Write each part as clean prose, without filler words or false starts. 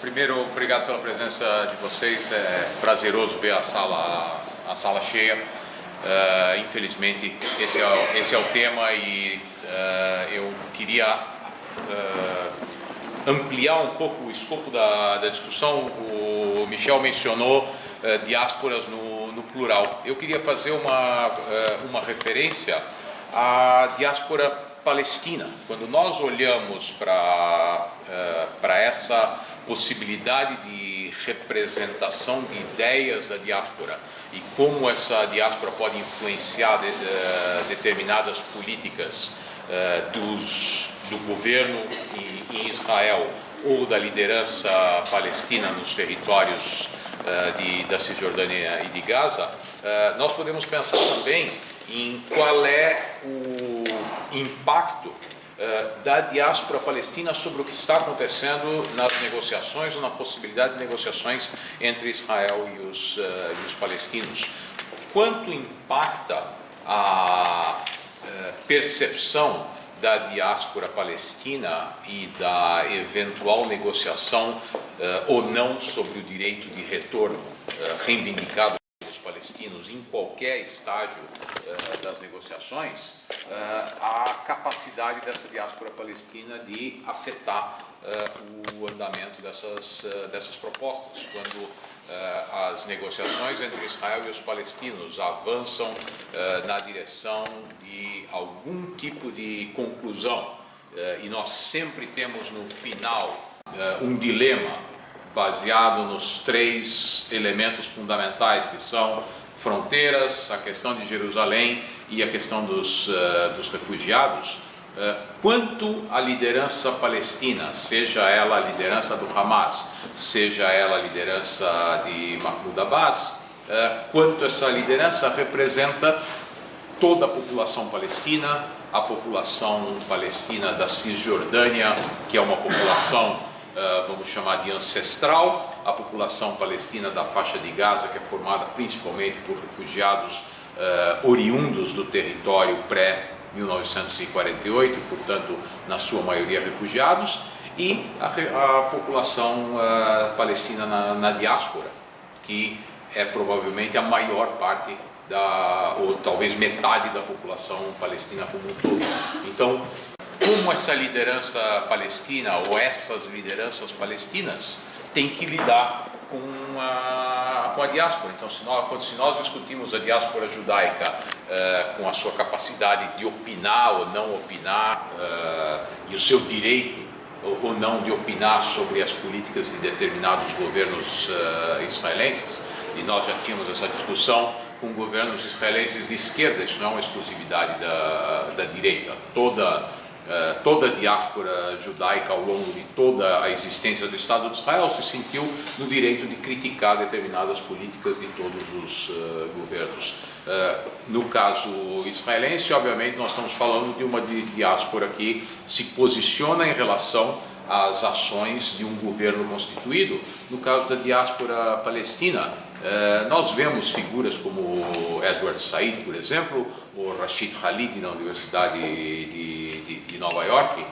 Primeiro, obrigado pela presença de vocês. É prazeroso ver a sala cheia. Infelizmente, esse é o tema e eu queria ampliar um pouco o escopo da discussão. O Michel mencionou diásporas no plural. Eu queria fazer uma referência à diáspora palestina. Quando nós olhamos para essa possibilidade de representação de ideias da diáspora e como essa diáspora pode influenciar determinadas políticas do governo em Israel ou da liderança palestina nos territórios da Cisjordânia e de Gaza, nós podemos pensar também em qual é o impacto da diáspora palestina sobre o que está acontecendo nas negociações ou na possibilidade de negociações entre Israel e os palestinos. Quanto impacta a percepção da diáspora palestina e da eventual negociação ou não sobre o direito de retorno reivindicado pelos palestinos em qualquer estágio das negociações, a capacidade dessa diáspora palestina de afetar o andamento dessas propostas. Quando as negociações entre Israel e os palestinos avançam na direção de algum tipo de conclusão, e nós sempre temos no final um dilema baseado nos três elementos fundamentais que são fronteiras, a questão de Jerusalém e a questão dos refugiados. Quanto a liderança palestina, seja ela a liderança do Hamas, seja ela a liderança de Mahmoud Abbas, quanto essa liderança representa toda a população palestina, a população palestina da Cisjordânia, que é uma população, vamos chamar de ancestral, a população palestina da faixa de Gaza, que é formada principalmente por refugiados oriundos do território pré-1948, portanto, na sua maioria refugiados, e a população palestina na diáspora, que é provavelmente a maior parte ou talvez metade da população palestina como um todo. Então, como essa liderança palestina ou essas lideranças palestinas têm que lidar com a diáspora? Então, se nós discutimos a diáspora judaica com a sua capacidade de opinar ou não opinar e o seu direito ou não de opinar sobre as políticas de determinados governos israelenses, e nós já tínhamos essa discussão com governos israelenses de esquerda, isso não é uma exclusividade da direita. Toda a diáspora judaica ao longo de toda a existência do Estado de Israel se sentiu no direito de criticar determinadas políticas de todos os governos. No caso israelense, obviamente, nós estamos falando de uma diáspora que se posiciona em relação às ações de um governo constituído. No caso da diáspora palestina, nós vemos figuras como Edward Said, por exemplo, ou Rashid Khalid na Universidade de Nova York,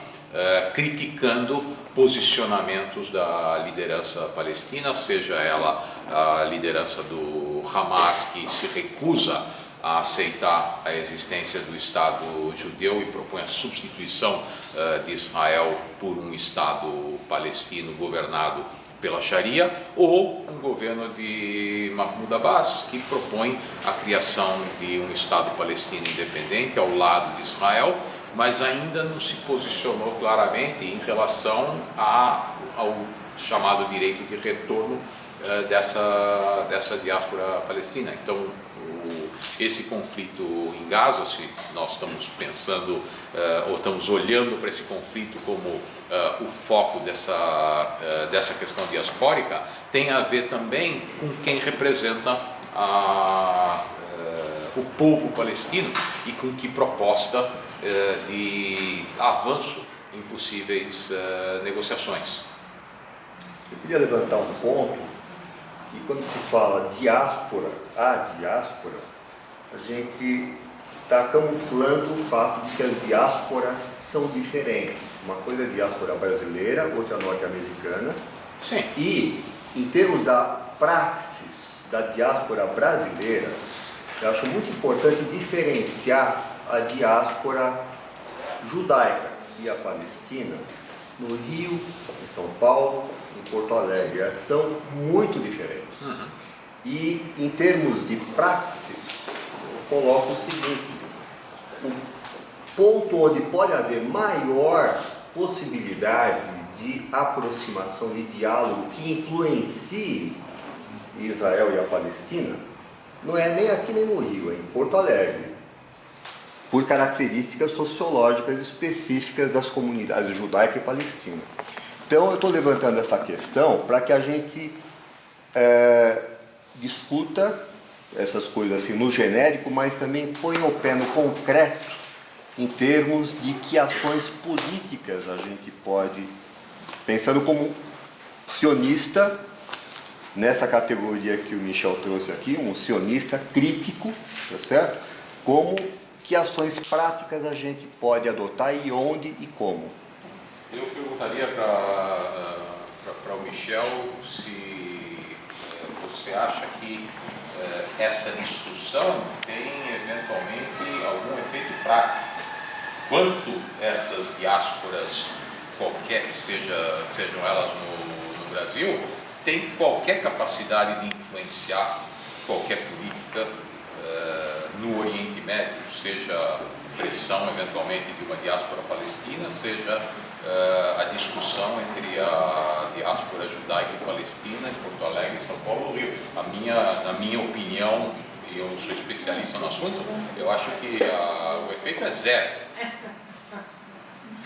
criticando posicionamentos da liderança palestina, seja ela a liderança do Hamas, que se recusa a aceitar a existência do Estado judeu e propõe a substituição de Israel por um Estado palestino governado pela Sharia, ou um governo de Mahmoud Abbas, que propõe a criação de um Estado palestino independente ao lado de Israel, mas ainda não se posicionou claramente em relação ao chamado direito de retorno dessa diáspora palestina. Então, esse conflito em Gaza, se nós estamos pensando ou estamos olhando para esse conflito como o foco dessa questão diaspórica, tem a ver também com quem representa o povo palestino e com que proposta de avanço em possíveis negociações. Eu queria levantar um ponto que, quando se fala diáspora, a gente está camuflando o fato de que as diásporas são diferentes. Uma coisa é a diáspora brasileira, outra norte-americana, Sim. E, em termos da praxis da diáspora brasileira, eu acho muito importante diferenciar a diáspora judaica e a palestina no Rio, em São Paulo, em Porto Alegre. Elas são muito diferentes. E, em termos de praxis, eu coloco o seguinte: o ponto onde pode haver maior possibilidade de aproximação, de diálogo que influencie Israel e a Palestina, não é nem aqui nem no Rio, é em Porto Alegre, por características sociológicas específicas das comunidades judaica e palestina. Então eu estou levantando essa questão para que a gente discuta essas coisas assim no genérico, mas também põe o pé no concreto em termos de que ações políticas a gente pode, pensando como sionista, nessa categoria que o Michel trouxe aqui, um sionista crítico, tá certo? Como que ações práticas a gente pode adotar e onde e como. Eu perguntaria para o Michel se você acha que essa discussão tem eventualmente algum efeito prático. Quanto essas diásporas, qualquer que sejam elas no Brasil, têm qualquer capacidade de influenciar qualquer política no Oriente Médio, seja pressão eventualmente de uma diáspora palestina, seja a discussão entre a diáspora judaica e palestina em Porto Alegre, São Paulo e Rio. Na minha opinião, e eu não sou especialista no assunto, eu acho que o efeito é zero.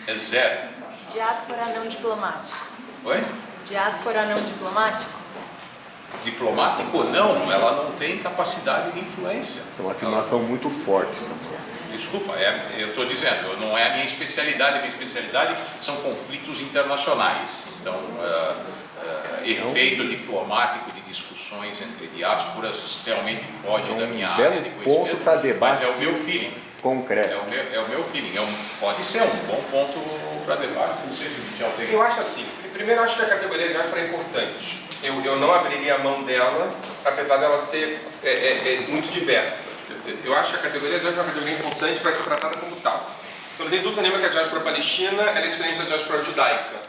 É zero. Diáspora não diplomático. Oi? Diáspora não diplomático? Diplomático não, ela não tem capacidade de influência. Essa é uma afirmação muito forte. Desculpa, eu estou dizendo, não é a minha especialidade são conflitos internacionais. Então, efeito diplomático de discussões entre diásporas realmente foge da minha área de conhecimento, ponto para debate, mas é o meu feeling. Concreto. É o meu feeling, pode ser um bom ponto para debate, não sei se o Michel tem. Eu acho assim, primeiro eu acho que a categoria de diáspora é importante. Eu não abriria a mão dela, apesar dela ser muito diversa. Quer dizer, eu acho que a categoria de diáspora é uma categoria importante para ser tratada como tal. Eu não tenho dúvida nenhuma que a diáspora palestina é diferente da diáspora judaica,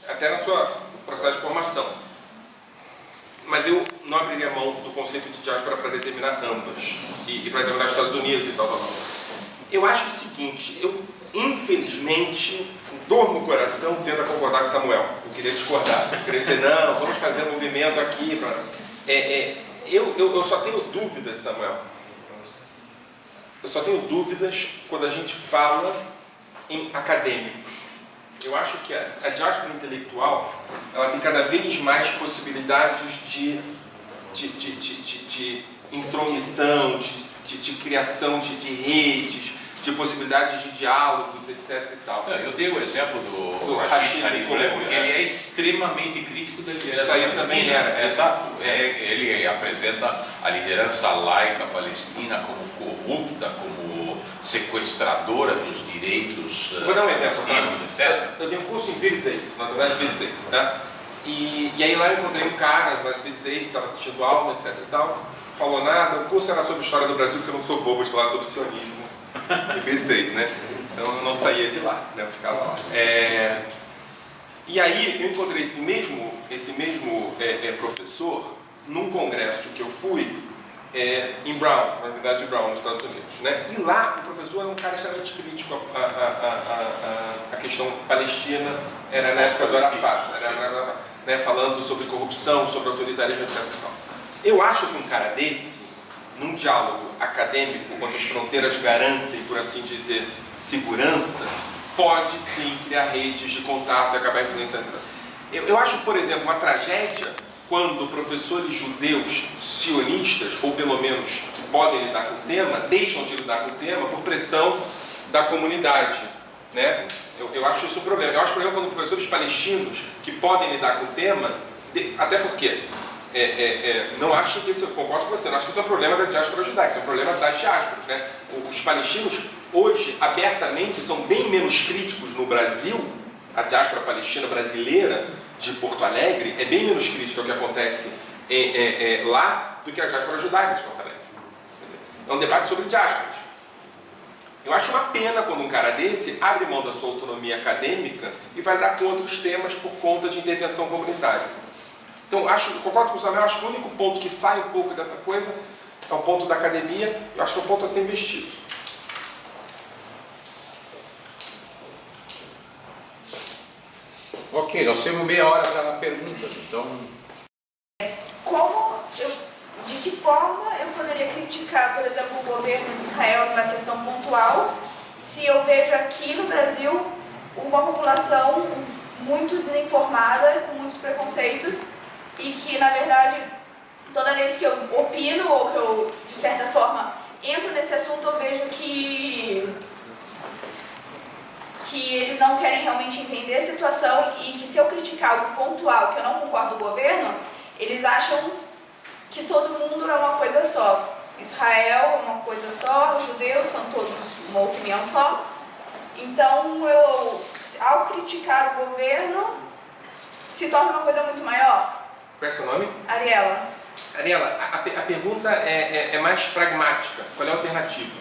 até no processo de formação. Mas eu não abriria a mão do conceito de diáspora para determinar ambas, e para determinar os Estados Unidos e tal. Eu acho o seguinte, eu infelizmente, dor no coração, tendo a concordar com Samuel. Eu queria discordar, eu queria dizer, não, vamos fazer um movimento aqui. Eu só tenho dúvidas, Samuel. Eu só tenho dúvidas quando a gente fala em acadêmicos. Eu acho que a diáspora intelectual, ela tem cada vez mais possibilidades de intromissão, de criação de redes, de possibilidades de diálogos, etc. e tal. Eu dei o exemplo do Rashid Haribulé, porque ele é extremamente crítico da liderança. Isso aí também era. Exato. Ele apresenta a liderança laica palestina como corrupta, como sequestradora dos direitos. Vou dar um exemplo. Etc. Eu dei um curso em Birzeit, na verdade Birzeit, tá? E aí lá eu encontrei um cara na Birzeit que estava assistindo aula, etc. e tal. Falou nada. O curso era sobre história do Brasil, porque eu não sou bobo de falar sobre sionismo. E Birzeit, né? Então eu não saía de lá, né? Eu ficava lá. E aí eu encontrei esse mesmo professor num congresso que eu fui em Brown, na Universidade de Brown, nos Estados Unidos, né? E lá o professor era um cara extremamente crítico à questão palestina, era na época do Arafat, né? Falando sobre corrupção, sobre autoritarismo, etc. Eu acho que um cara desse, num diálogo acadêmico, onde as fronteiras garantem, por assim dizer, segurança, pode sim criar redes de contato e acabar influenciando. Eu acho, por exemplo, uma tragédia quando professores judeus sionistas, ou pelo menos que podem lidar com o tema, deixam de lidar com o tema por pressão da comunidade, né? Eu acho isso um problema. Eu acho um problema quando professores palestinos que podem lidar com o tema, até porque não acho que isso, eu concordo com você, não acho que isso é um problema da diáspora judaica, isso é um problema das diásporas, né? Os palestinos hoje abertamente são bem menos críticos no Brasil a diáspora palestina brasileira de Porto Alegre é bem menos crítica ao que acontece lá do que a diáspora judaica de Porto Alegre. É um debate sobre diásporas. Eu acho uma pena quando um cara desse abre mão da sua autonomia acadêmica e vai dar com outros temas por conta de intervenção comunitária. Então, concordo com o Samuel, acho que o único ponto que sai um pouco dessa coisa é o ponto da academia, eu acho que é o ponto a ser investido. Ok, nós temos meia hora para perguntas, então... De que forma eu poderia criticar, por exemplo, o governo de Israel numa questão pontual, se eu vejo aqui no Brasil uma população muito desinformada, com muitos preconceitos, e que, na verdade, toda vez que eu opino ou que eu, de certa forma, entro nesse assunto, eu vejo que eles não querem realmente entender a situação e que se eu criticar algo pontual, que eu não concordo com o governo, eles acham que todo mundo é uma coisa só. Israel é uma coisa só, os judeus são todos uma opinião só. Então, ao criticar o governo, se torna uma coisa muito maior. Qual é o seu nome? Ariela. Ariela, a pergunta é mais pragmática. Qual é a alternativa?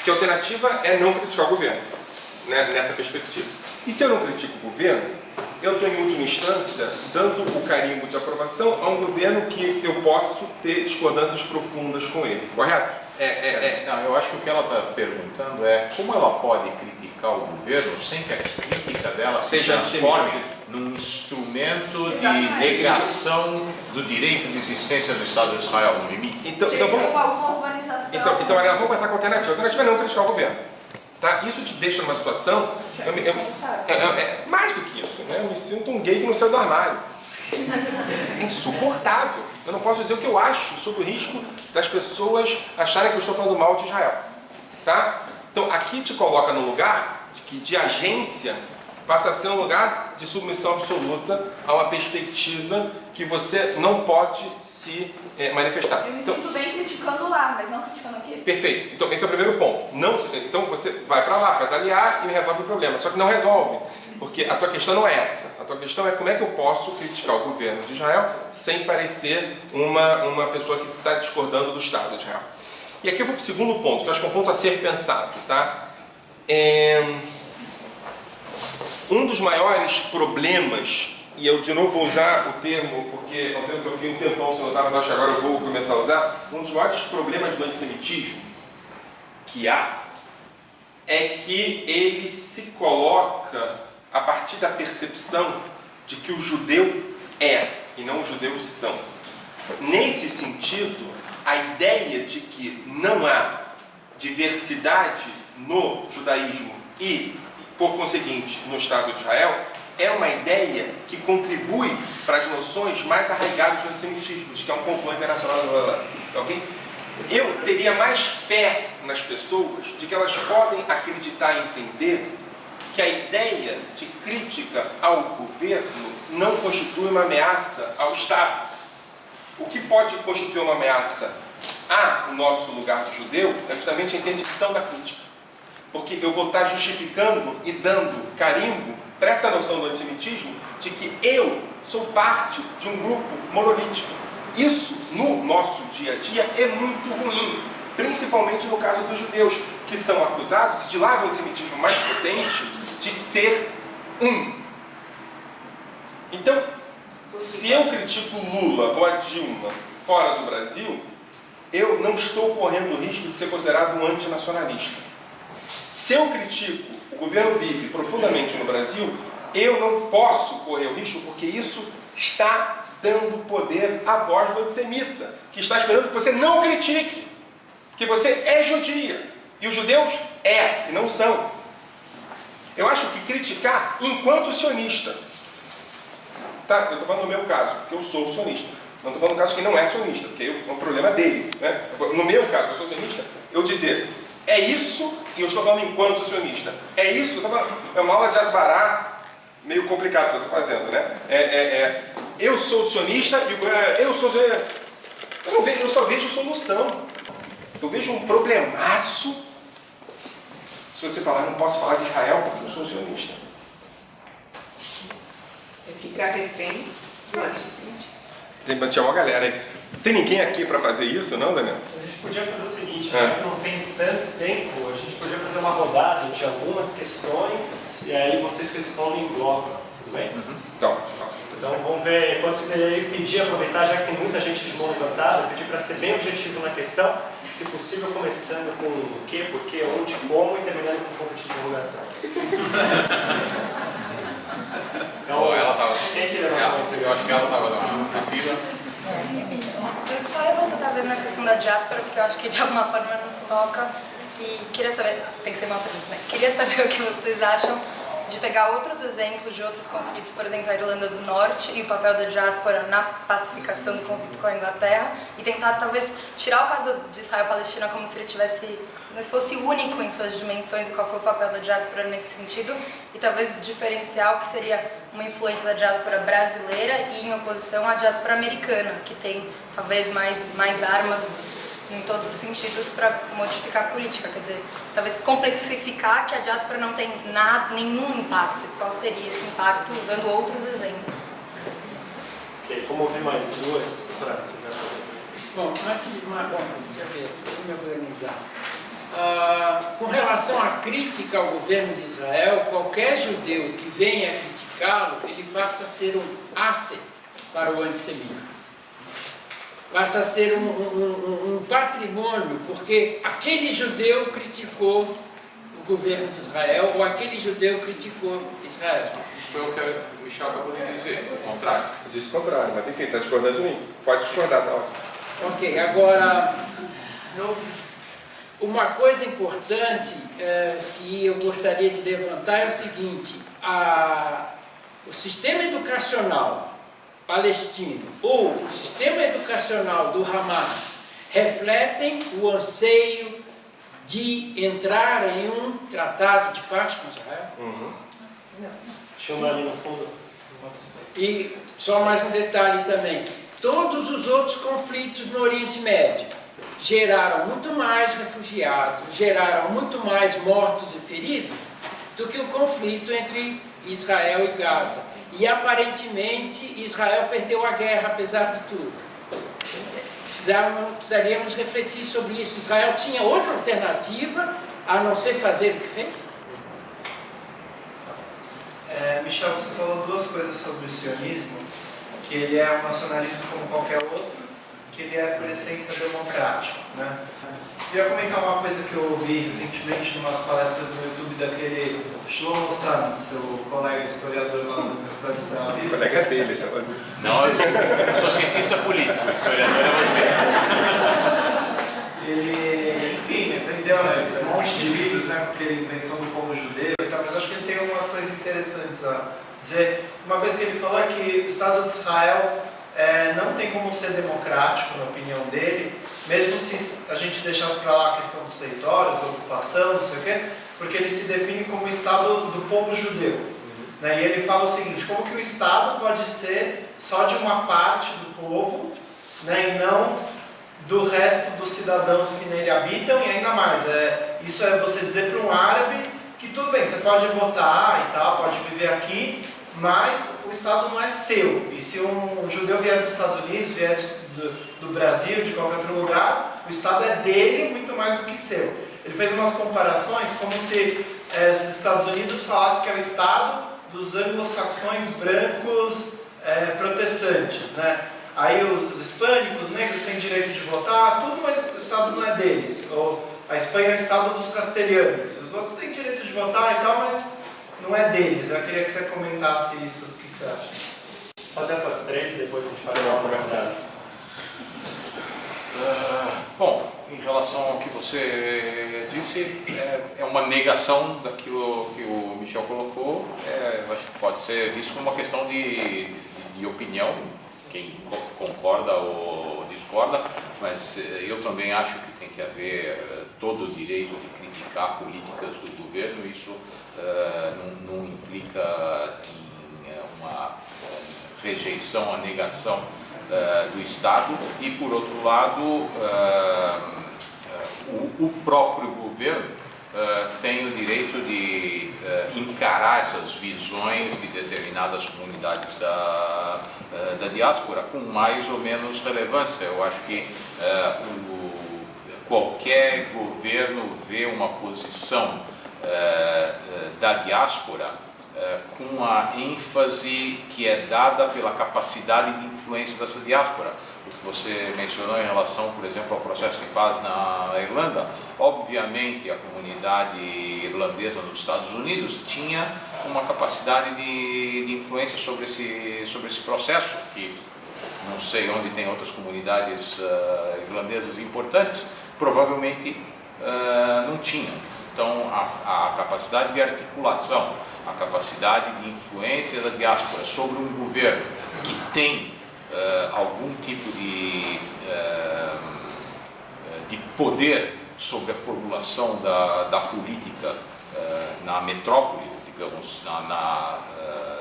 Que a alternativa é não criticar o governo, né, nessa perspectiva. E se eu não critico o governo, eu estou, em última instância, dando o carimbo de aprovação a um governo que eu posso ter discordâncias profundas com ele, correto? Não, eu acho que o que ela está perguntando é como ela pode criticar o governo sem que a crítica dela se transforme num instrumento de negação do direito de existência do Estado de Israel no limite. Então vamos... alguma organização... Então, Ariela, vamos pensar com a alternativa. A alternativa é não criticar o governo. Tá? Isso te deixa numa situação... É mais do que isso, né? Eu me sinto um gay que não saiu do armário. É insuportável. Eu não posso dizer o que eu acho sobre o risco das pessoas acharem que eu estou falando mal de Israel. Tá? Então, aqui te coloca no lugar de agência passa a ser um lugar de submissão absoluta a uma perspectiva que você não pode se manifestar. Eu me sinto bem criticando lá, mas não criticando aqui. Perfeito. Então, esse é o primeiro ponto. Então, você vai para lá, faz aliar e resolve o problema. Só que não resolve, porque a tua questão não é essa. A tua questão é como é que eu posso criticar o governo de Israel sem parecer uma pessoa que está discordando do Estado de Israel. E aqui eu vou para o segundo ponto, que eu acho que é um ponto a ser pensado. Tá? Um dos maiores problemas, e eu de novo vou usar o termo, porque é um termo que eu fiquei um tempão sem usar, mas acho que agora eu vou começar a usar, um dos maiores problemas do antissemitismo que há é que ele se coloca a partir da percepção de que o judeu é e não os judeus são. Nesse sentido, a ideia de que não há diversidade no judaísmo e, por conseguinte, no Estado de Israel, é uma ideia que contribui para as noções mais arraigadas do antissemitismo, que é um complô internacional do ok? Eu teria mais fé nas pessoas de que elas podem acreditar e entender que a ideia de crítica ao governo não constitui uma ameaça ao Estado. O que pode constituir uma ameaça ao nosso lugar de judeu é justamente a interdição da crítica. Porque eu vou estar justificando e dando carimbo para essa noção do antissemitismo de que eu sou parte de um grupo monolítico. Isso, no nosso dia a dia, é muito ruim, principalmente no caso dos judeus, que são acusados, de lá vem o antissemitismo mais potente, de ser um. Então, se eu critico Lula ou a Dilma fora do Brasil, eu não estou correndo o risco de ser considerado um antinacionalista. Se eu critico o governo Bibi profundamente no Brasil, eu não posso correr o risco, porque isso está dando poder à voz do antissemita, que está esperando que você não critique, que você é judia, e os judeus e não são. Eu acho que criticar enquanto sionista, tá? Eu estou falando no meu caso, porque eu sou sionista. Não estou falando no caso que não é sionista, porque é um problema dele, né? No meu caso, que eu sou sionista, eu dizer, é isso, e eu estou falando enquanto sionista, é isso, é uma aula de Asbará, meio complicado que eu estou fazendo, né? Eu sou sionista, eu só vejo solução. Eu vejo um problemaço se você falar, não posso falar de Israel porque eu sou sionista. É ficar refém do antissemitismo. Tem tinha uma galera aí. Tem ninguém aqui para fazer isso, não, Daniel? A gente podia fazer o seguinte, já que não tem tanto tempo, a gente podia fazer uma rodada de algumas questões e aí vocês respondem em bloco, tudo bem? Então, Vamos ver, quando vocês aí pedir, aproveitar, já que tem muita gente de mão levantada, pedir para ser bem objetivo na questão, se possível começando com o que, por quê, onde, como e terminando com um ponto de interrogação. Então, Ela tava, quem que levantou a mão? eu acho que ela estava na fila. Eu só ia voltar talvez na questão da diáspora, porque eu acho que de alguma forma nos toca. E queria saber, tem que ser uma pergunta, né? Queria saber o que vocês acham de pegar outros exemplos de outros conflitos, por exemplo, a Irlanda do Norte e o papel da diáspora na pacificação do conflito com a Inglaterra, e tentar talvez tirar o caso de Israel e Palestina como se ele tivesse, não fosse único em suas dimensões e qual foi o papel da diáspora nesse sentido, e talvez diferenciar o que seria uma influência da diáspora brasileira e em oposição à diáspora americana, que tem talvez mais armas em todos os sentidos para modificar a política, quer dizer, talvez complexificar que a diáspora não tem nenhum impacto. Qual seria esse impacto usando outros exemplos? Ok, como ouvir mais duas para quiser fazer? Bom, antes de uma conta, deixa eu ver, vou me organizar. Com relação à crítica ao governo de Israel, qualquer judeu que venha criticá-lo, ele passa a ser um asset para o antissemitismo. Passa a ser um patrimônio, porque aquele judeu criticou o governo de Israel, ou aquele judeu criticou Israel. Isso foi o que o Michel acabou de dizer, o contrário. eu disse o contrário, mas enfim, está discordando de mim. Pode discordar, tá ótimo. Ok, agora, uma coisa importante que eu gostaria de levantar é o seguinte: o sistema educacional palestino ou o sistema educacional do Hamas refletem o anseio de entrar em um tratado de paz com Israel? Tinha uma ali no fundo. E só mais um detalhe também: todos os outros conflitos no Oriente Médio geraram muito mais refugiados, geraram muito mais mortos e feridos do que o conflito entre Israel e Gaza. E aparentemente Israel perdeu a guerra, apesar de tudo. Precisaríamos refletir sobre isso. Israel tinha outra alternativa a não ser fazer o que fez? Michel, você falou duas coisas sobre o sionismo, que ele é um nacionalismo como qualquer outro, que ele é por essência democrático, né? Eu ia comentar uma coisa que eu ouvi recentemente em umas palestras no YouTube daquele Shlomo Sand, seu colega historiador lá da Universidade de Tel Aviv. Colega dele, sabe? Não, eu sou cientista político, historiador é você. Ele, enfim, vendeu um monte de livros, né, com aquela invenção do povo judeu e tal, mas acho que ele tem algumas coisas interessantes a dizer. Uma coisa que ele falou é que o Estado de Israel não tem como ser democrático, na opinião dele, mesmo se a gente deixasse para lá a questão dos territórios, da ocupação, não sei o quê, porque ele se define como o Estado do povo judeu. Né? E ele fala o seguinte: como que o Estado pode ser só de uma parte do povo, né, e não do resto dos cidadãos que nele habitam, e ainda mais, isso é você dizer para um árabe que tudo bem, você pode votar e tal, pode viver aqui, mas o Estado não é seu. E se um judeu vier dos Estados Unidos, vier do Brasil, de qualquer outro lugar, o Estado é dele muito mais do que seu. Ele fez umas comparações como se os Estados Unidos falassem que é o Estado dos anglo-saxões brancos protestantes, né? Aí os hispânicos, negros têm direito de votar, tudo, mas o Estado não é deles. Ou a Espanha é o Estado dos castelhanos. Os outros têm direito de votar e tal, mas não é deles. Eu queria que você comentasse isso. O que você acha? Fazer essas três e depois a gente faz uma conversa. Bom, em relação ao que você disse, é uma negação daquilo que o Michel colocou. Eu acho que pode ser visto como uma questão de opinião, quem concorda ou discorda, mas eu também acho que tem que haver todo o direito de criticar políticas do governo. Isso não implica em uma rejeição, a negação do Estado, e por outro lado o próprio governo tem o direito de encarar essas visões de determinadas comunidades da diáspora com mais ou menos relevância. Eu acho que qualquer governo vê uma posição da diáspora com a ênfase que é dada pela capacidade de influência dessa diáspora. O que você mencionou em relação, por exemplo, ao processo de paz na Irlanda, obviamente a comunidade irlandesa nos Estados Unidos tinha uma capacidade de influência sobre esse processo, que não sei onde tem outras comunidades irlandesas importantes, provavelmente não tinham. Então, a capacidade de articulação, a capacidade de influência da diáspora sobre um governo que tem algum tipo de poder sobre a formulação da política na metrópole, digamos,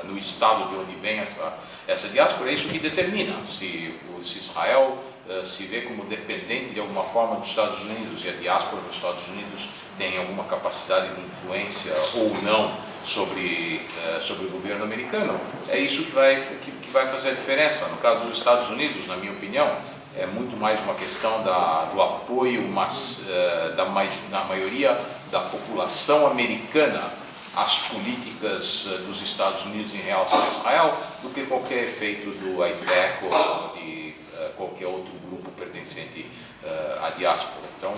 no estado de onde vem essa diáspora, é isso que determina se Israel se vê como dependente de alguma forma dos Estados Unidos e a diáspora dos Estados Unidos tem alguma capacidade de influência ou não sobre o governo americano. É isso que vai fazer a diferença. No caso dos Estados Unidos, na minha opinião, é muito mais uma questão do apoio da maioria da população americana às políticas dos Estados Unidos em relação a Israel do que qualquer efeito do AIPAC ou de qualquer outro grupo pertencente à diáspora. Então,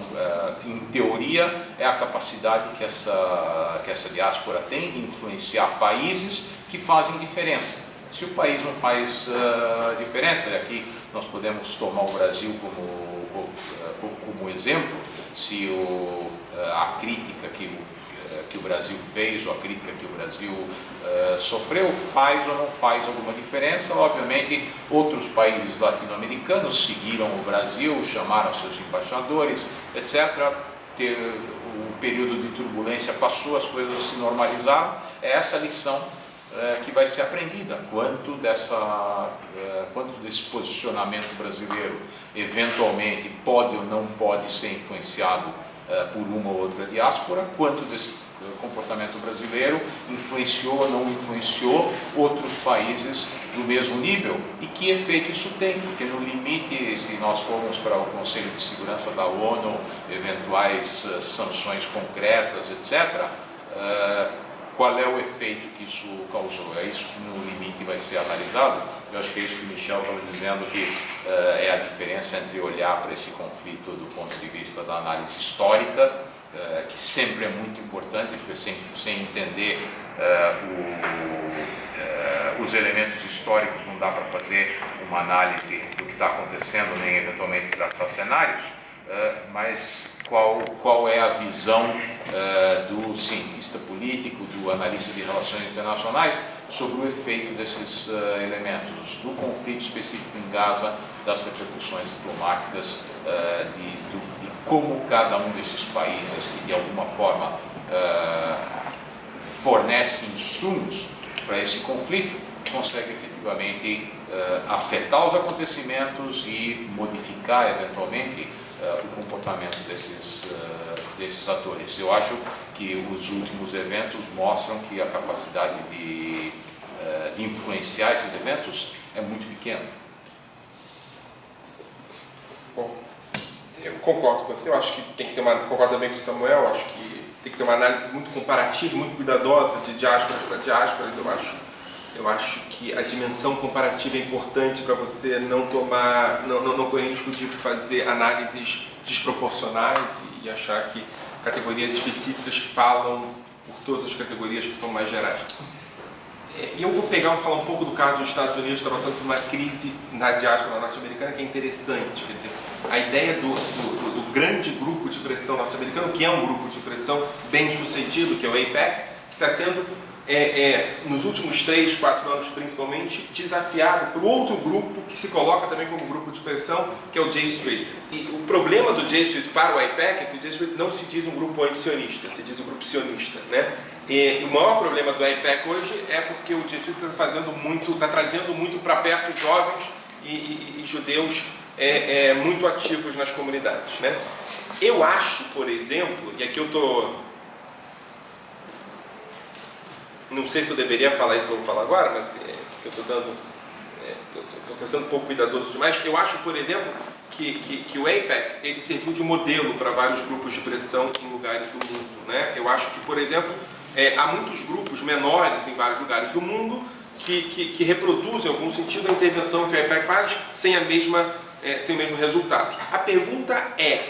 em teoria, é a capacidade que essa diáspora tem de influenciar países que fazem diferença. Se o país não faz diferença, e aqui nós podemos tomar o Brasil como exemplo, se a crítica que o Brasil fez, ou a crítica que o Brasil sofreu, faz ou não faz alguma diferença. Obviamente, outros países latino-americanos seguiram o Brasil, chamaram seus embaixadores, etc. O período de turbulência passou, as coisas se normalizaram. É essa lição que vai ser aprendida, quanto desse posicionamento brasileiro eventualmente pode ou não pode ser influenciado por uma ou outra diáspora, quanto desse comportamento brasileiro influenciou ou não influenciou outros países do mesmo nível e que efeito isso tem, porque no limite, se nós formos para o Conselho de Segurança da ONU, eventuais sanções concretas, etc., qual é o efeito que isso causou? É isso que no limite vai ser analisado. Eu acho que é isso que o Michel estava dizendo, que é a diferença entre olhar para esse conflito do ponto de vista da análise histórica, que sempre é muito importante, porque sem entender os elementos históricos não dá para fazer uma análise do que está acontecendo, nem eventualmente traçar cenários, mas qual é a visão do cientista político, do analista de relações internacionais sobre o efeito desses elementos, do conflito específico em Gaza, das repercussões diplomáticas, de como cada um desses países que de alguma forma fornece insumos para esse conflito, consegue efetivamente afetar os acontecimentos e modificar eventualmente o comportamento desses atores. Eu acho que os últimos eventos mostram que a capacidade de influenciar esses eventos é muito pequena. Bom, eu concordo com você, eu acho que tem que ter concordo também com o Samuel, eu acho que tem que ter uma análise muito comparativa, muito cuidadosa de diásporas para diásporas. Eu acho que a dimensão comparativa é importante para você não correr risco de fazer análises desproporcionais e achar que categorias específicas falam por todas as categorias que são mais gerais. E eu vou falar um pouco do caso dos Estados Unidos, está passando por uma crise na diáspora norte-americana que é interessante. Quer dizer, a ideia do grande grupo de pressão norte-americano, que é um grupo de pressão bem sucedido, que é o AIPAC, que está sendo nos últimos 3, 4 anos principalmente, desafiado por outro grupo que se coloca também como grupo de pressão, que é o J Street. E o problema do J Street para o AIPAC é que o J Street não se diz um grupo anti-sionista, se diz um grupo sionista, né? E o maior problema do AIPAC hoje é porque o J Street está trazendo muito para perto jovens e judeus muito ativos nas comunidades, né? Eu acho, por exemplo, e aqui eu estou não sei se eu deveria falar isso que eu vou falar agora, mas porque eu estou sendo um pouco cuidadoso demais. Eu acho, por exemplo, que o AIPAC ele serviu de modelo para vários grupos de pressão em lugares do mundo, né? Eu acho que, por exemplo, há muitos grupos menores em vários lugares do mundo que reproduzem, em algum sentido, a intervenção que o AIPAC faz sem o mesmo resultado. A pergunta é,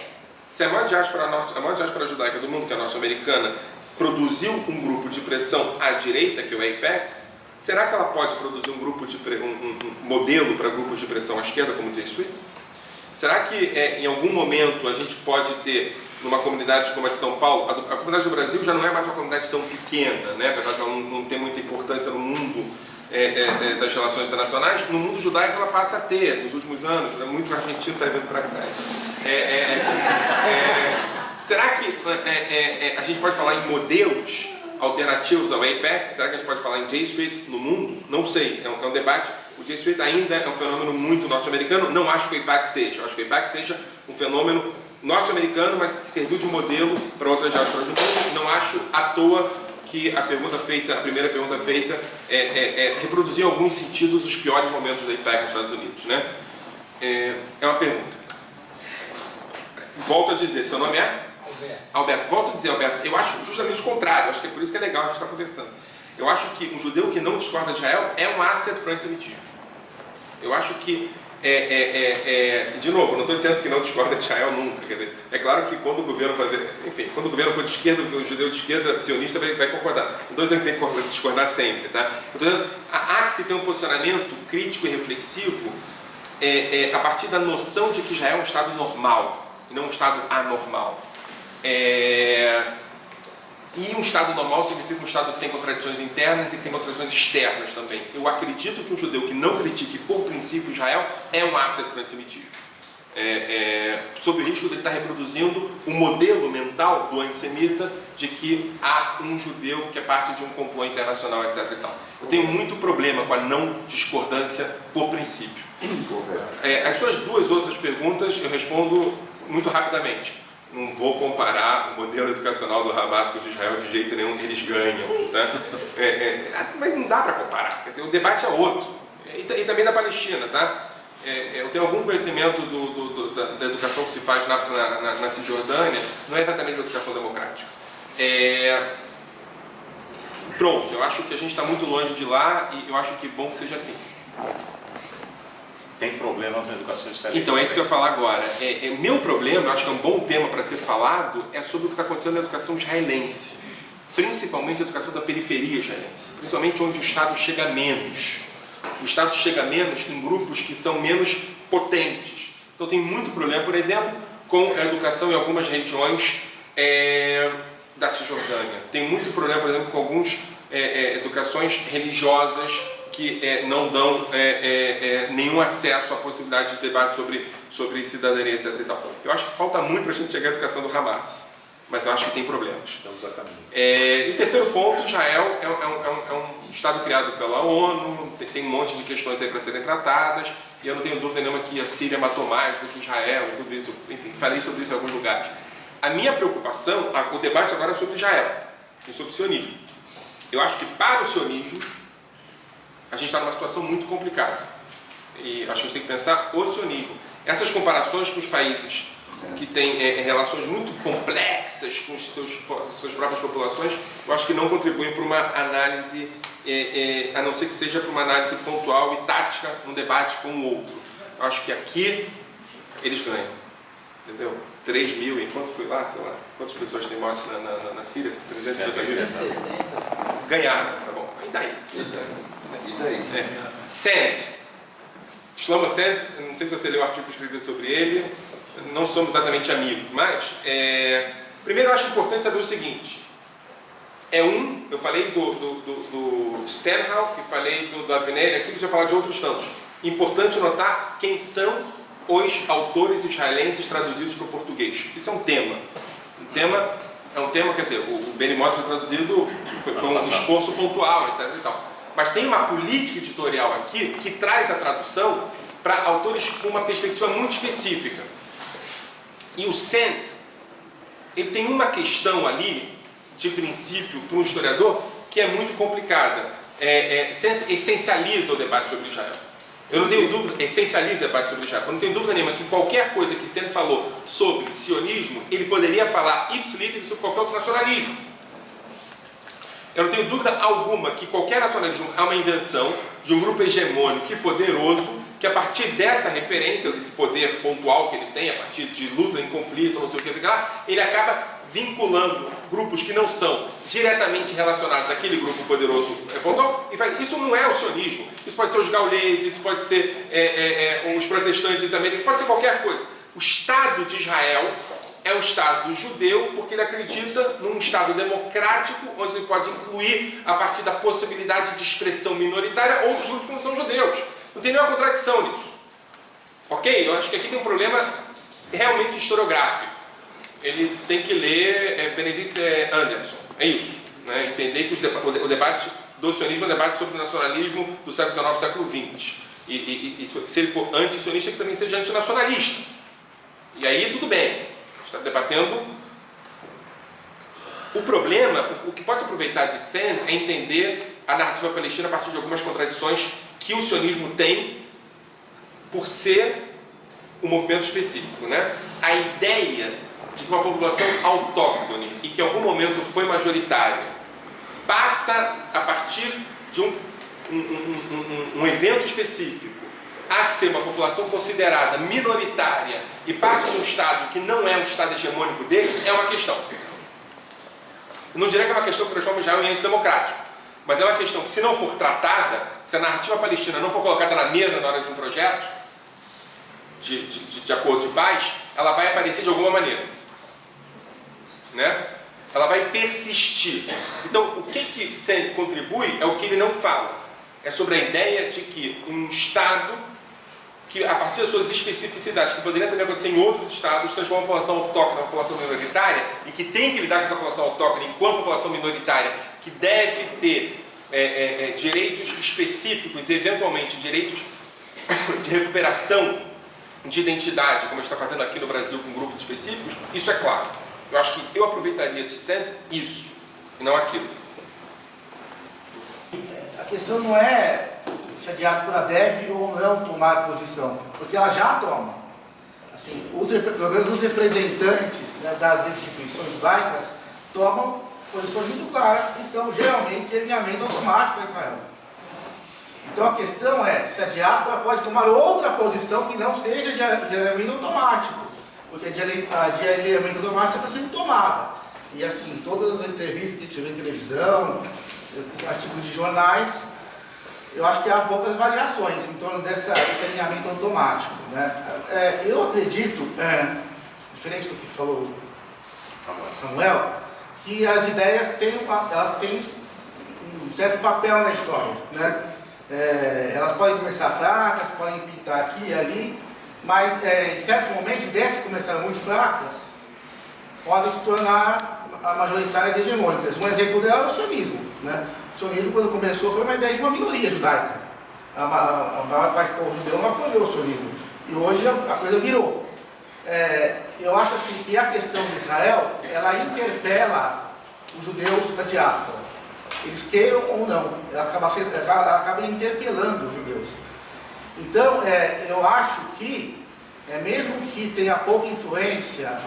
se a maior diáspora judaica do mundo, que é a norte-americana, produziu um grupo de pressão à direita, que é o AIPAC, será que ela pode produzir um modelo para grupos de pressão à esquerda, como o J Street? Será que em algum momento a gente pode ter, numa comunidade como a de São Paulo, a comunidade do Brasil já não é mais uma comunidade tão pequena, né? Apesar de ela não ter muita importância no mundo das relações internacionais, no mundo judaico ela passa a ter, nos últimos anos, né? Muito argentino está vindo para cá. Será que a gente pode falar em modelos alternativos ao AIPAC? Será que a gente pode falar em J Street no mundo? Não sei, é um debate. O J Street ainda é um fenômeno muito norte-americano, não acho que o AIPAC seja. Eu acho que o AIPAC seja um fenômeno norte-americano, mas que serviu de modelo para outras diásporas do mundo. Não acho à toa que a primeira pergunta feita reproduzir em alguns sentidos os piores momentos do AIPAC nos Estados Unidos, né? É uma pergunta. Volto a dizer, seu nome é? Alberto, volto a dizer, Alberto, eu acho justamente o contrário, acho que é por isso que é legal a gente estar conversando. Eu acho que um judeu que não discorda de Israel é um asset para o antissemitismo. Eu acho que, de novo, não estou dizendo que não discorda de Israel nunca, quer dizer, é claro que quando o governo quando o governo for de esquerda, o judeu de esquerda sionista vai concordar. Não estou dizendo que tem que discordar sempre, tá? Eu estou dizendo, há que se ter um posicionamento crítico e reflexivo a partir da noção de que Israel é um Estado normal, e não um Estado anormal. E um Estado normal significa um Estado que tem contradições internas e que tem contradições externas também. Eu acredito que um judeu que não critique por princípio Israel é um asset para o antissemitismo. Sob o risco de ele estar reproduzindo um modelo mental do antissemita de que há um judeu que é parte de um complô internacional, etc. e tal. Eu tenho muito problema com a não discordância por princípio. As suas duas outras perguntas eu respondo muito rapidamente. Não vou comparar o modelo educacional do Hamas com o de Israel de jeito nenhum, eles ganham. Tá? Mas não dá para comparar, quer dizer, o debate é outro. E também da Palestina. Tá? Eu tenho algum conhecimento da educação que se faz na Cisjordânia, não é exatamente uma educação democrática. Pronto, eu acho que a gente está muito longe de lá e eu acho que é bom que seja assim. Tem problemas na educação israelense. Então, é isso que eu ia falar agora. O meu problema, eu acho que é um bom tema para ser falado, é sobre o que está acontecendo na educação israelense. Principalmente a educação da periferia israelense. Principalmente onde o Estado chega menos. O Estado chega menos em grupos que são menos potentes. Então, tem muito problema, por exemplo, com a educação em algumas regiões da Cisjordânia. Tem muito problema, por exemplo, com algumas educações religiosas que não dão nenhum acesso à possibilidade de debate sobre cidadania, etc. E tal. Eu acho que falta muito para a gente chegar à educação do Hamas, mas eu acho que tem problemas. Estamos a caminho. E terceiro ponto, Israel é um Estado criado pela ONU, tem um monte de questões aí para serem tratadas, e eu não tenho dúvida nenhuma que a Síria matou mais do que Israel, e tudo isso, enfim, falei sobre isso em alguns lugares. A minha preocupação, o debate agora é sobre Israel, e sobre o sionismo. Eu acho que para o sionismo, a gente está numa situação muito complicada. E acho que a gente tem que pensar o sionismo. Essas comparações com os países que têm relações muito complexas com suas próprias populações, eu acho que não contribuem para uma análise, a não ser que seja para uma análise pontual e tática num debate com o outro. Eu acho que aqui eles ganham. Entendeu? 3 mil, enquanto fui lá, sei lá, quantas pessoas têm mortes na Síria? 350 mil? 360. Ganharam, tá bom. E daí? Sand. Shlomo Sand, não sei se você leu o artigo que eu escrevi sobre ele, não somos exatamente amigos, mas primeiro eu acho importante saber o seguinte. Eu falei do Stenhouse e falei do Avner, aqui deixa eu falar de outros tantos. Importante notar quem são os autores israelenses traduzidos para o português. Isso é um tema. Quer dizer, o Benimot foi traduzido, foi um esforço pontual, etc. E tal. Mas tem uma política editorial aqui que traz a tradução para autores com uma perspectiva muito específica. E o Sand, ele tem uma questão ali, de princípio, para um historiador, que é muito complicada. Essencializa o debate sobre Israel. Eu não tenho dúvida, essencializa o debate sobre Israel. Eu não tenho dúvida nenhuma que qualquer coisa que Sand falou sobre sionismo, ele poderia falar ipsiliter sobre qualquer outro nacionalismo. Eu não tenho dúvida alguma que qualquer nacionalismo é uma invenção de um grupo hegemônico e poderoso, que a partir dessa referência, desse poder pontual que ele tem, a partir de luta em conflito, não sei o que, ele acaba vinculando grupos que não são diretamente relacionados àquele grupo poderoso pontual, e faz, isso não é o sionismo, isso pode ser os gauleses, isso pode ser os protestantes americanos, pode ser qualquer coisa. O Estado de Israel é o Estado judeu porque ele acredita num Estado democrático onde ele pode incluir, a partir da possibilidade de expressão minoritária, outros grupos que não são judeus. Não tem nenhuma contradição nisso. Ok? Eu acho que aqui tem um problema realmente historiográfico. Ele tem que ler Benedict Anderson. É isso. Né? Entender que o debate do sionismo é um debate sobre o nacionalismo do século XIX, século XX. E se ele for anti-sionista, que também seja antinacionalista. E aí tudo bem. Está debatendo. O problema, o que pode aproveitar de Sand é entender a narrativa palestina a partir de algumas contradições que o sionismo tem por ser um movimento específico, né? A ideia de que uma população autóctone e que em algum momento foi majoritária passa a partir de um evento específico a ser uma população considerada minoritária e parte de um Estado que não é um Estado hegemônico dele, é uma questão. Eu não diria que é uma questão que transforma Israel em antidemocrático, mas é uma questão que, se não for tratada, se a narrativa palestina não for colocada na mesa na hora de um projeto de acordo de paz, ela vai aparecer de alguma maneira, né? Ela vai persistir. Então, o que Sand contribui é o que ele não fala. É sobre a ideia de que um Estado que, a partir das suas especificidades, que poderia também acontecer em outros estados, transforma a população autóctone em uma população minoritária e que tem que lidar com essa população autóctone enquanto população minoritária, que deve ter direitos específicos, eventualmente direitos de recuperação de identidade, como a gente está fazendo aqui no Brasil com grupos específicos, isso é claro. Eu acho que eu aproveitaria de Sand isso, e não aquilo. A questão não é se a diáspora deve ou não tomar posição, porque ela já toma. Assim, pelo menos os representantes, né, das instituições judaicas tomam posições muito claras, que são geralmente de alinhamento automático a Israel. Então a questão é se a diáspora pode tomar outra posição que não seja de alinhamento automático, porque a de alinhamento automático está sendo tomada. E assim, todas as entrevistas que tive em televisão, artigos de jornais, eu acho que há poucas variações em torno desse alinhamento automático, né? Eu acredito, diferente do que falou Samuel, que as ideias elas têm um certo papel na história, né? Elas podem começar fracas, podem pintar aqui e ali, mas em certos momentos, ideias que começaram muito fracas podem se tornar majoritárias e hegemônicas. Um exemplo dela é o sionismo, né? O sionismo, quando começou, foi uma ideia de uma minoria judaica. A maior parte do povo judeu não apoiou o sionismo. E hoje a coisa virou. Eu acho assim que a questão de Israel, ela interpela os judeus da diáspora. Eles queiram ou não, ela acaba interpelando os judeus. Então, eu acho que, mesmo que tenha pouca influência,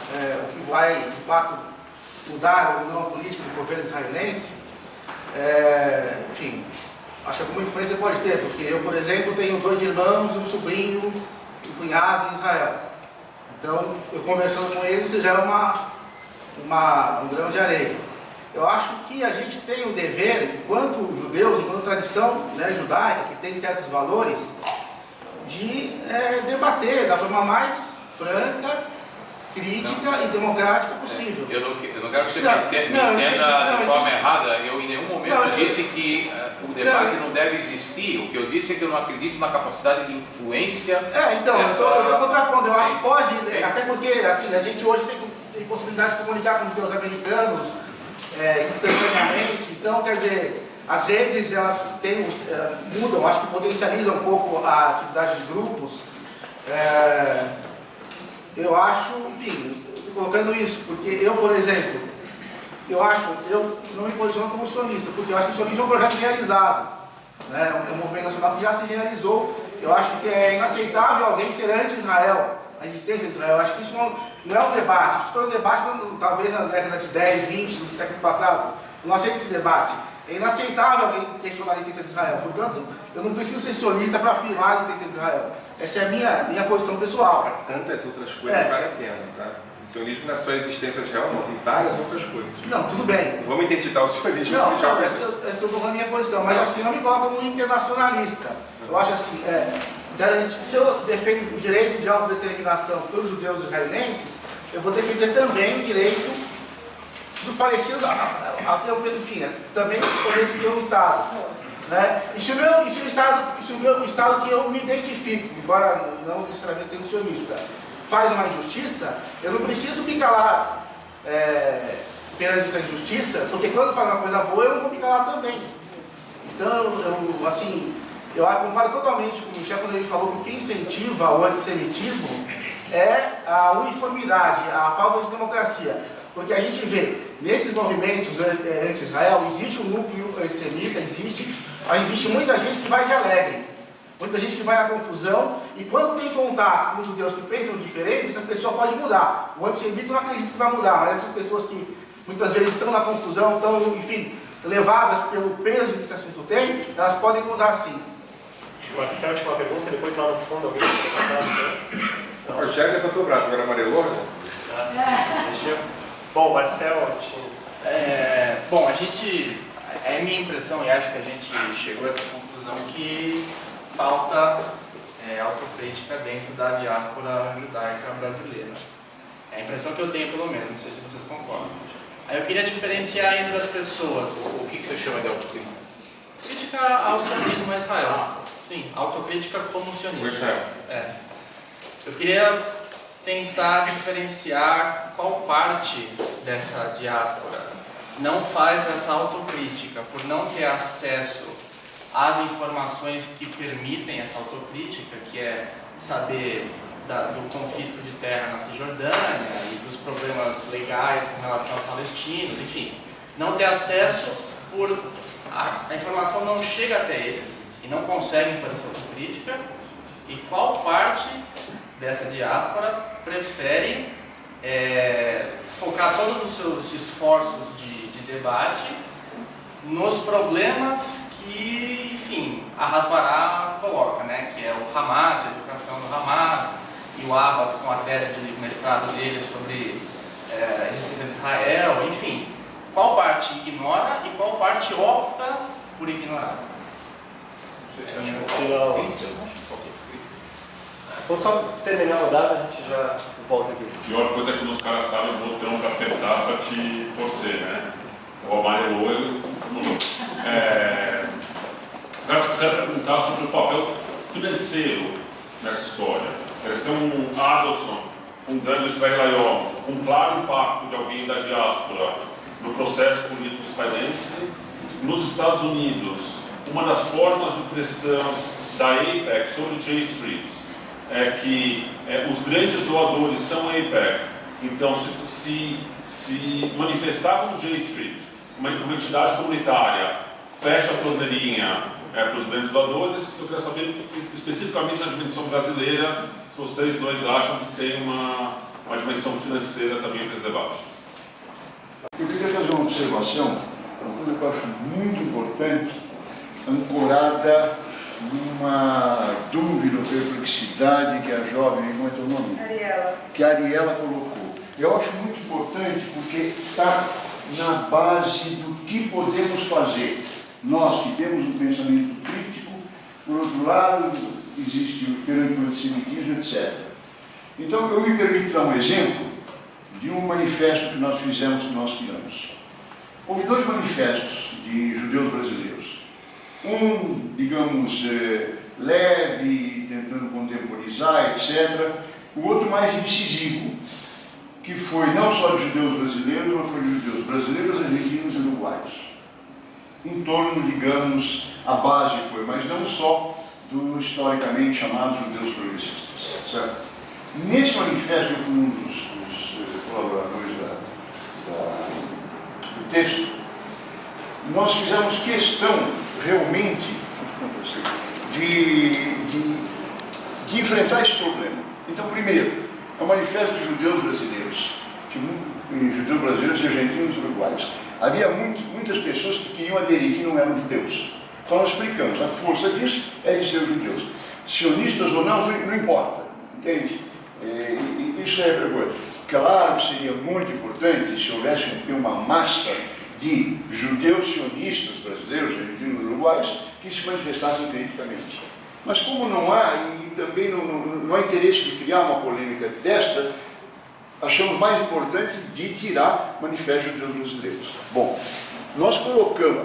o que vai, de fato, mudar ou não a política do governo israelense, enfim, acho que alguma influência pode ter, porque eu, por exemplo, tenho 2 irmãos, um sobrinho, um cunhado em Israel. Então, eu conversando com eles, já é um grão de areia. Eu acho que a gente tem o dever, enquanto judeus, enquanto tradição, né, judaica, que tem certos valores, de debater da forma mais franca, crítica e democrática possível. Eu não quero que você me entenda de forma errada. Eu em nenhum momento disse que o debate não deve existir. O que eu disse é que eu não acredito na capacidade de influência. Então, eu estou contrapondo. Eu acho que pode, até porque assim, a gente hoje tem possibilidade de se comunicar com os judeus americanos instantaneamente. Então, quer dizer, as redes elas mudam, acho que potencializam um pouco a atividade de grupos. Eu acho, enfim, estou colocando isso, porque eu, por exemplo, eu não me posiciono como sionista, porque eu acho que o sionismo é um projeto realizado, né? É um movimento nacional que já se realizou. Eu acho que é inaceitável alguém ser anti-Israel, a existência de Israel. Eu acho que isso não é um debate. Isso foi um debate talvez na década de 10, 20, do século passado. Eu não aceito esse debate. É inaceitável alguém questionar a existência de Israel. Portanto, eu não preciso ser sionista para afirmar a existência de Israel. Essa é a minha posição pessoal. Para tantas outras coisas vale a pena, tá? O sionismo não é só a existência de Israel, não. Tem várias outras coisas. Não, tudo bem. Não vamos interditar o sionismo. Não, essa é a minha posição. Mas assim, não me coloca como internacionalista. Eu acho assim, se eu defendo o direito de autodeterminação pelos judeus israelenses, eu vou defender também o direito dos palestinos a ter, enfim, também poder ter um Estado. Né? E se o Estado que eu me identifico, embora não necessariamente seja sionista, faz uma injustiça, eu não preciso me calar perante essa injustiça, porque quando faz uma coisa boa, eu não vou me calar também. Então, eu concordo totalmente com o Michel quando ele falou que o que incentiva o antissemitismo é a uniformidade, a falta de democracia. Porque a gente vê, nesses movimentos anti-Israel, existe um núcleo antissemita, mas existe muita gente que vai de alegre, muita gente que vai na confusão, e quando tem contato com os judeus que pensam diferente, essa pessoa pode mudar. O antissemita eu não acredito que vai mudar, mas essas pessoas que muitas vezes estão na confusão, estão, enfim, levadas pelo peso que esse assunto tem, elas podem mudar sim. Marcelo, última pergunta, depois lá no fundo alguém vai O Rogério levantou o braço, agora amarelou, né? Bom, Marcelo, bom, é minha impressão e acho que a gente chegou a essa conclusão que falta autocrítica dentro da diáspora judaica brasileira. É a impressão que eu tenho, pelo menos, não sei se vocês concordam. Aí eu queria diferenciar entre as pessoas. O que você chama de autocrítica? Crítica ao sionismo a Israel. Sim, autocrítica como sionista. Eu queria tentar diferenciar qual parte dessa diáspora não faz essa autocrítica por não ter acesso às informações que permitem essa autocrítica, que é saber do confisco de terra na Cisjordânia e dos problemas legais com relação aos palestinos, enfim, não ter acesso por a informação não chega até eles e não conseguem fazer essa autocrítica, e qual parte dessa diáspora prefere focar todos os seus esforços de debate nos problemas que, enfim, a Hasbará coloca, né? Que é o Hamas, a educação do Hamas, e o Abbas com a tese de mestrado dele sobre a existência de Israel, enfim. Qual parte ignora e qual parte opta por ignorar? Vou só terminar a rodada, a gente já volta aqui. A pior coisa é que os caras sabem o botão para apertar para te torcer, né? O amarelou, ele mudou. Eu quero perguntar sobre o papel financeiro nessa história. Eles têm um Adelson fundando Israel Hayom, um claro impacto de alguém da diáspora no processo político israelense. Nos Estados Unidos, uma das formas de pressão da AIPAC sobre J Street é que os grandes doadores são a AIPAC. Então, se manifestar como J Street, uma entidade comunitária, fecha a torneirinha para os grandes doadores, eu queria saber especificamente na dimensão brasileira, se vocês dois acham que tem uma dimensão financeira também para esse debate. Eu queria fazer uma observação, uma coisa que eu acho muito importante, ancorada numa dúvida ou perplexidade que a jovem, como é teu nome? Ariela. Que a Ariela colocou. Eu acho muito importante porque está na base do que podemos fazer. Nós que temos um pensamento crítico, por outro lado, existe perante o antissemitismo, etc. Então, eu me permito dar um exemplo de um manifesto que nós fizemos, que nós criamos. Houve dois manifestos de judeus brasileiros. Um, digamos, leve, tentando contemporizar, etc. O outro mais incisivo, que foi não só de judeus brasileiros, mas foi de judeus brasileiros, argentinos e uruguaios. Em torno, digamos, a base foi, mas não só do historicamente chamados judeus progressistas. Certo? Nesse manifesto, eu fui um dos colaboradores do texto, nós fizemos questão realmente de enfrentar esse problema. Então, primeiro, é o Manifesto dos Judeus Brasileiros, judeus brasileiros e argentinos e uruguaios. Havia muitas pessoas que queriam aderir, que não eram judeus. Então nós explicamos, a força disso é de ser judeus. Sionistas ou não importa, entende? Isso é vergonha. Claro que seria muito importante se houvesse uma massa de judeus sionistas brasileiros, argentinos e uruguaios que se manifestassem criticamente. Mas como não há, e também não há interesse de criar uma polêmica desta, achamos mais importante de tirar o Manifesto dos Brasileiros. Bom, nós colocamos,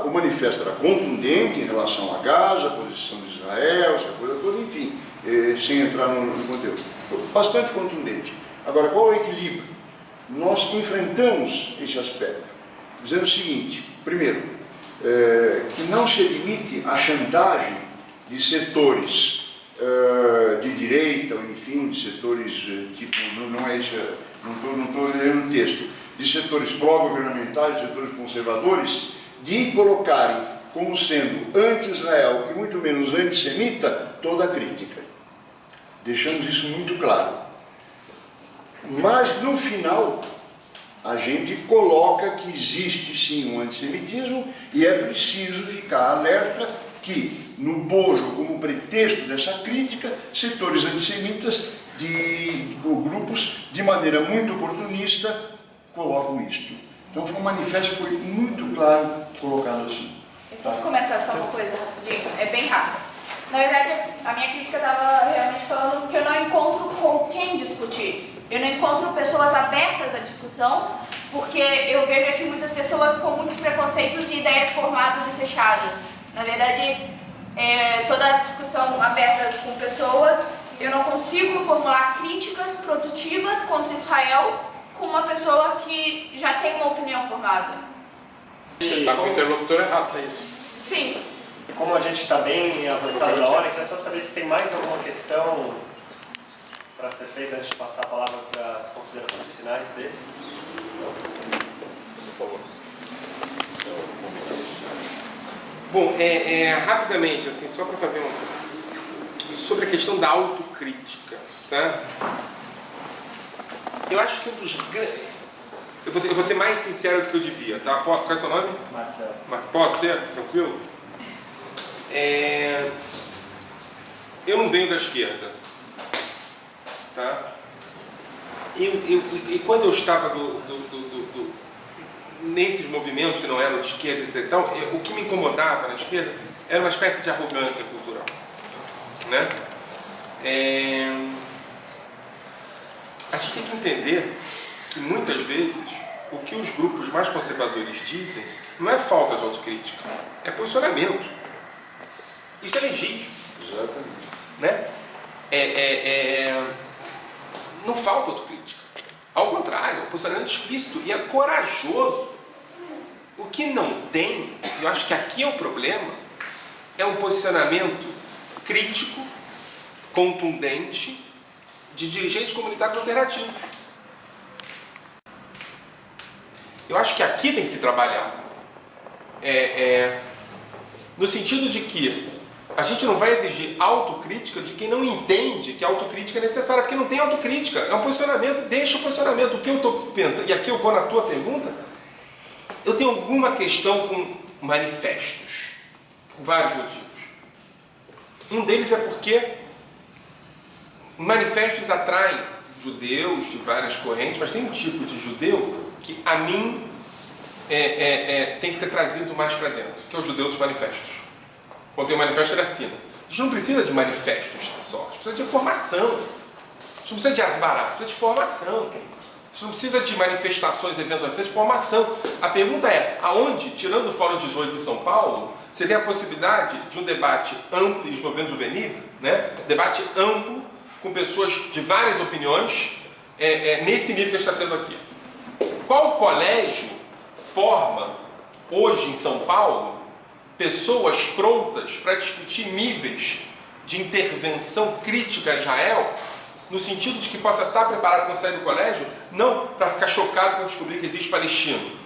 o manifesto era contundente em relação a Gaza, a posição de Israel, essa coisa toda, enfim, sem entrar no conteúdo. Bastante contundente. Agora, qual é o equilíbrio? Nós enfrentamos esse aspecto, dizendo o seguinte: primeiro, que não se admite a chantagem de setores de direita, ou enfim, de setores tipo, não é isso, não estou lendo o texto, de setores pró-governamentais, de setores conservadores, de colocarem como sendo anti-Israel e muito menos antissemita toda a crítica. Deixamos isso muito claro. Mas no final a gente coloca que existe sim um antissemitismo e é preciso ficar alerta que no bojo, como pretexto dessa crítica, setores antissemitas ou grupos de maneira muito oportunista colocam isto. Então foi um manifesto que foi muito claro colocado assim. Eu posso comentar só uma coisa rapidinho? É bem rápido. Na verdade, a minha crítica estava realmente falando que eu não encontro com quem discutir. Eu não encontro pessoas abertas à discussão, porque eu vejo aqui muitas pessoas com muitos preconceitos e ideias formadas e fechadas. Na verdade, toda a discussão aberta com pessoas, eu não consigo formular críticas produtivas contra Israel com uma pessoa que já tem uma opinião formada. Você está com o interlocutor errado, é isso? Sim. E como a gente está bem avançado na hora, então é só saber se tem mais alguma questão para ser feita antes de passar a palavra para as considerações finais deles. Por favor. Bom, rapidamente, assim, só para fazer sobre a questão da autocrítica, tá? Eu acho que um dos grandes... Eu vou ser mais sincero do que eu devia, tá? Qual é o seu nome? Marcelo. Posso ser? Tranquilo? Eu não venho da esquerda, tá? E quando eu estava nesses movimentos que não eram de esquerda, etc. Então, o que me incomodava na esquerda era uma espécie de arrogância cultural, né? A gente tem que entender que muitas vezes o que os grupos mais conservadores dizem não é falta de autocrítica, é posicionamento. Isso é legítimo. Exatamente. Né? Não falta autocrítica. Ao contrário, é um posicionamento explícito e é corajoso. O que não tem, eu acho que aqui é o problema, é um posicionamento crítico, contundente, de dirigentes comunitários alternativos. Eu acho que aqui tem que se trabalhar. No sentido de que a gente não vai exigir autocrítica de quem não entende que a autocrítica é necessária, porque não tem autocrítica, é um posicionamento, deixa o posicionamento. O que eu estou pensando, e aqui eu vou na tua pergunta, eu tenho alguma questão com manifestos, por vários motivos. Um deles é porque manifestos atraem judeus de várias correntes, mas tem um tipo de judeu que a mim tem que ser trazido mais para dentro, que é o judeu dos manifestos. Quando tem um manifesto, ele assina. A gente não precisa de manifestos só, a gente precisa de informação. A gente não precisa de asbará, a gente precisa de formação. A gente não precisa de manifestações eventuais, precisa de formação. A pergunta é, aonde, tirando o Fórum 18 de São Paulo, você tem a possibilidade de um debate amplo, e os movimentos juvenis, né? Debate amplo, com pessoas de várias opiniões, nesse nível que a gente está tendo aqui. Qual colégio forma, hoje em São Paulo, pessoas prontas para discutir níveis de intervenção crítica a Israel, no sentido de que possa estar preparado quando sair do colégio, não para ficar chocado quando descobrir que existe palestino,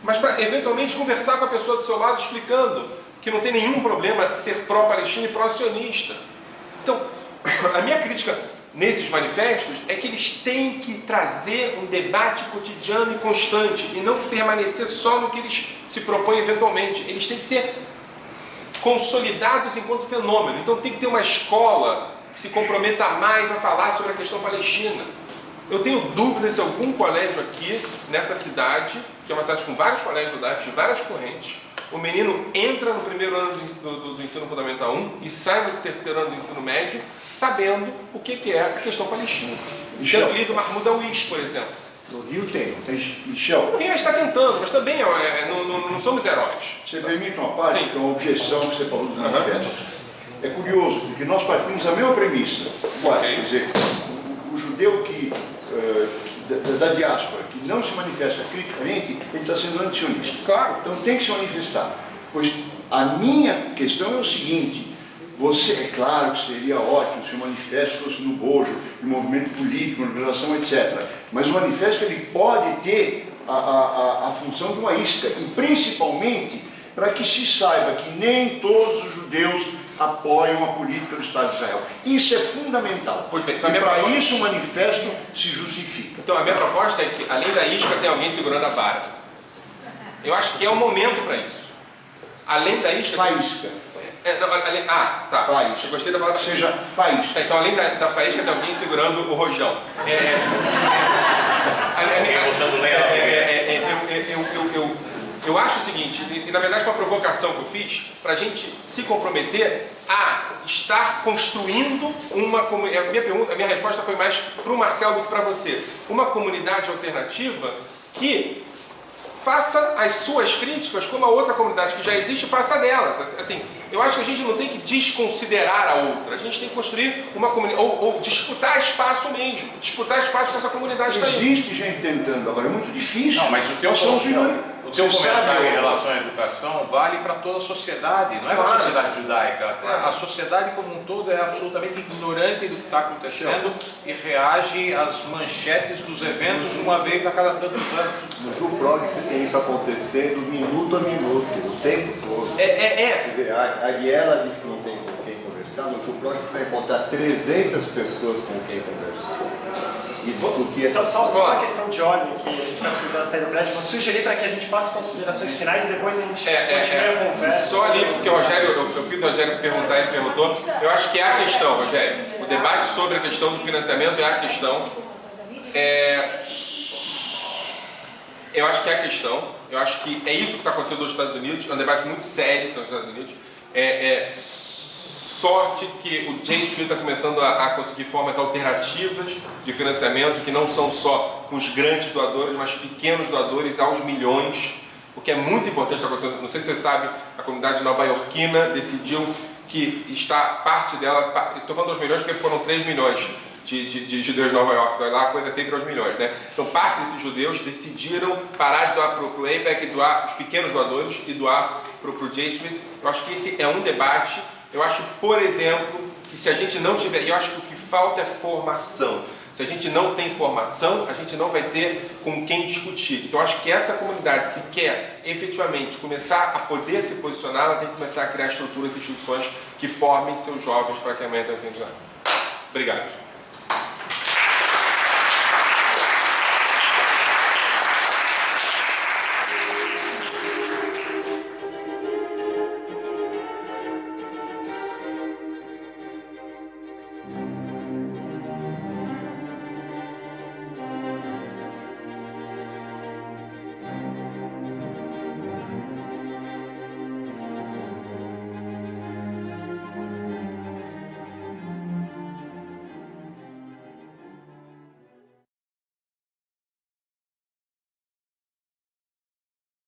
mas para eventualmente conversar com a pessoa do seu lado explicando que não tem nenhum problema ser pró-palestina e pró-sionista. Então, a minha crítica nesses manifestos é que eles têm que trazer um debate cotidiano e constante e não permanecer só no que eles se propõem eventualmente. Eles têm que ser consolidados enquanto fenômeno. Então tem que ter uma escola que se comprometa mais a falar sobre a questão palestina. Eu tenho dúvidas se algum colégio aqui nessa cidade, que é uma cidade com vários colégios judaicos de várias correntes, o menino entra no primeiro ano do ensino fundamental 1 e sai no terceiro ano do ensino médio sabendo o que é a questão palestina. Tendo lido Mahmoud Darwish, por exemplo. No Rio tem, Michel. O Rio está tentando, mas também não somos heróis. Você permite uma parte, que é uma objeção que você falou dos manifestos. É curioso, porque nós partimos da mesma premissa. Quer dizer, o judeu que, da diáspora, que não se manifesta criticamente, ele está sendo antisionista. Claro. Então tem que se manifestar. Pois a minha questão é o seguinte: você, é claro que seria ótimo se o manifesto fosse no bojo de movimento político, organização, etc. Mas o manifesto ele pode ter a função de uma isca, e principalmente para que se saiba que nem todos os judeus apoiam a política do Estado de Israel. Isso é fundamental. Pois bem, então e para isso o manifesto se justifica. Então a minha proposta é que, além da isca, tem alguém segurando a vara. Eu acho que é o momento para isso. Além da isca... Faísca. Tá. Faísca. Eu gostei da palavra. Seja faísca. Tá, então além da faísca tem alguém segurando o rojão. Eu acho o seguinte, e na verdade foi uma provocação que eu fiz para a gente se comprometer a estar construindo uma comunidade. A minha resposta foi mais para o Marcelo do que para você. Uma comunidade alternativa que faça as suas críticas como a outra comunidade que já existe, faça delas. Assim, eu acho que a gente não tem que desconsiderar a outra, a gente tem que construir uma comunidade, ou disputar espaço mesmo, disputar espaço com essa comunidade também. Existe gente tentando, agora é muito difícil. Não, mas o teu comentário em relação à educação vale para toda a sociedade, não é para a sociedade judaica. A sociedade como um todo é absolutamente ignorante do que está acontecendo e reage às manchetes dos eventos uma vez a cada tantos anos. No JuProg você tem isso acontecendo minuto a minuto, o tempo todo. Quer dizer, a Ariela disse que não tem com quem conversar, no JuProg você vai encontrar 300 pessoas com quem conversar. E discutir só uma questão de ordem que a gente vai precisar sair do prédio. Vou sugerir para que a gente faça considerações finais e depois a gente continue a conversa. Só ali, porque o Rogério, eu fiz o Rogério perguntar, ele perguntou. Eu acho que é a questão, Rogério. O debate sobre a questão do financiamento é a questão. Eu acho que é a questão. Eu acho que é isso que está acontecendo nos Estados Unidos. É um debate muito sério nos Estados Unidos. Sorte que o J Street está começando a conseguir formas alternativas de financiamento que não são só com os grandes doadores, mas pequenos doadores aos milhões, o que é muito importante. Não sei se você sabe, a comunidade nova-iorquina decidiu que parte dela, estou falando aos milhões porque foram 3 milhões de judeus de Nova York, então lá a coisa é sempre aos milhões, né? Então parte desses judeus decidiram parar de doar para o AIPAC, doar os pequenos doadores e doar para o J Street. Eu acho que esse é um debate. Eu acho, por exemplo, que se a gente não tiver... E eu acho que o que falta é formação. Se a gente não tem formação, a gente não vai ter com quem discutir. Então, eu acho que essa comunidade, se quer efetivamente começar a poder se posicionar, ela tem que começar a criar estruturas e instituições que formem seus jovens para que amanhã tenham que entrar. Obrigado.